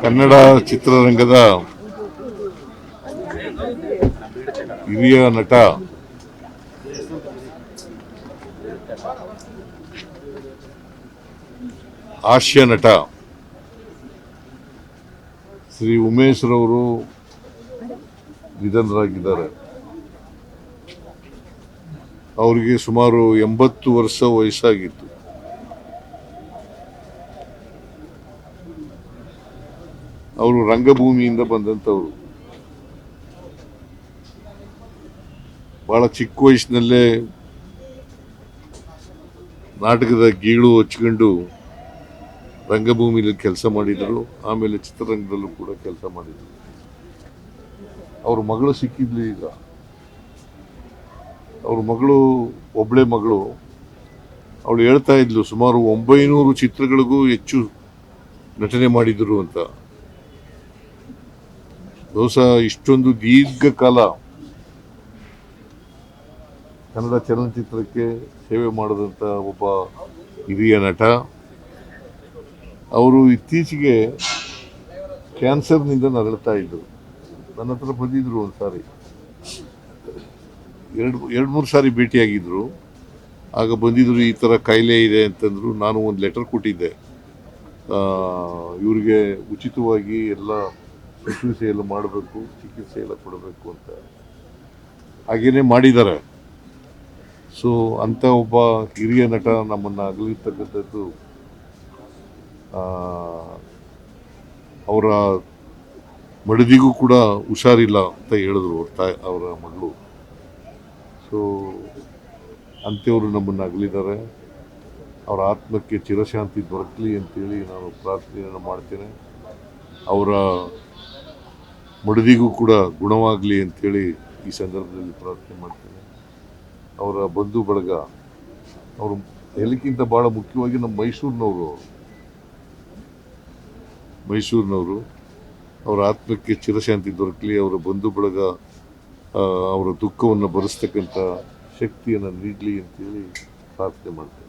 ಕನ್ನಡ ಚಿತ್ರರಂಗದ ಹಿರಿಯ ನಟ ಹಾಸ್ಯ ನಟ ಶ್ರೀ ಉಮೇಶ್ ರವರು ನಿಧನರಾಗಿದ್ದಾರೆ. ಅವರಿಗೆ ಸುಮಾರು 80 ವರ್ಷ ವಯಸ್ಸಾಗಿತ್ತು. ಅವರು ರಂಗಭೂಮಿಯಿಂದ ಬಂದಂಥವ್ರು. ಬಹಳ ಚಿಕ್ಕ ವಯಸ್ಸಿನಲ್ಲೇ ನಾಟಕದ ಗೀಳು ಹಚ್ಕೊಂಡು ರಂಗಭೂಮಿಯಲ್ಲಿ ಕೆಲಸ ಮಾಡಿದರು. ಆಮೇಲೆ ಚಿತ್ರರಂಗದಲ್ಲೂ ಕೂಡ ಕೆಲಸ ಮಾಡಿದರು. ಅವ್ರ ಮಗಳು ಸಿಕ್ಕಿದ್ಲು ಈಗ. ಅವ್ರ ಮಗಳು ಒಬ್ಬಳೆ ಮಗಳು. ಅವಳು ಹೇಳ್ತಾ ಇದ್ಲು ಸುಮಾರು 900 ಚಿತ್ರಗಳಿಗೂ ಹೆಚ್ಚು ನಟನೆ ಮಾಡಿದ್ರು ಅಂತ. ಬಹುಶಃ ಇಷ್ಟೊಂದು ದೀರ್ಘಕಾಲ ಕನ್ನಡ ಚಲನಚಿತ್ರಕ್ಕೆ ಸೇವೆ ಮಾಡಿದಂಥ ಒಬ್ಬ ಹಿರಿಯ ನಟ. ಅವರು ಇತ್ತೀಚೆಗೆ ಕ್ಯಾನ್ಸರ್ನಿಂದ ನರಳುತ್ತಾ ಇದ್ದರು. ನನ್ನ ಹತ್ರ ಬಂದಿದ್ರು ಒಂದು ಸಾರಿ, ಎರಡು ಮೂರು ಸಾರಿ ಭೇಟಿಯಾಗಿದ್ದರು. ಆಗ ಬಂದಿದ್ರು, ಈ ಥರ ಕಾಯಿಲೆ ಇದೆ ಅಂತಂದರು. ನಾನು ಒಂದು ಲೆಟರ್ ಕೊಟ್ಟಿದ್ದೆ, ಇವರಿಗೆ ಉಚಿತವಾಗಿ ಎಲ್ಲ ಶುಶ್ರೂಷೆ ಎಲ್ಲ ಮಾಡಬೇಕು, ಚಿಕಿತ್ಸೆ ಎಲ್ಲ ಕೊಡಬೇಕು ಅಂತ. ಹಾಗೇನೆ ಮಾಡಿದ್ದಾರೆ. ಸೊ ಅಂಥ ಒಬ್ಬ ಹಿರಿಯ ನಟ ನಮ್ಮನ್ನು ಅಗಲಿರ್ತಕ್ಕಂಥದ್ದು ಅವರ ಮಡದಿಗೂ ಕೂಡ ಹುಷಾರಿಲ್ಲ ಅಂತ ಹೇಳಿದ್ರು ಅವರ ಮಗಳು. ಸೊ ಅಂಥವರು ನಮ್ಮನ್ನು ಅಗಲಿದ್ದಾರೆ. ಅವರ ಆತ್ಮಕ್ಕೆ ಚಿರಶಾಂತಿ ದೊರಕಲಿ ಅಂತೇಳಿ ನಾನು ಪ್ರಾರ್ಥನೆಯನ್ನು ಮಾಡ್ತೇನೆ. ಅವರ ಮಡದಿಗೂ ಕೂಡ ಗುಣವಾಗಲಿ ಅಂತೇಳಿ ಈ ಸಂದರ್ಭದಲ್ಲಿ ಪ್ರಾರ್ಥನೆ ಮಾಡ್ತೇನೆ. ಅವರ ಬಂಧು ಬಳಗ, ಅವರು ಎಲ್ಲಕ್ಕಿಂತ ಭಾಳ ಮುಖ್ಯವಾಗಿ ನಮ್ಮ ಮೈಸೂರಿನವರು, ಅವರ ಆತ್ಮಕ್ಕೆ ಚಿರಶಾಂತಿ ದೊರಕಲಿ. ಅವರ ಬಂಧು ಬಳಗ ಅವರ ದುಃಖವನ್ನು ಭರಿಸ್ತಕ್ಕಂಥ ಶಕ್ತಿಯನ್ನು ನೀಡಲಿ ಅಂತೇಳಿ ಪ್ರಾರ್ಥನೆ ಮಾಡ್ತೇನೆ.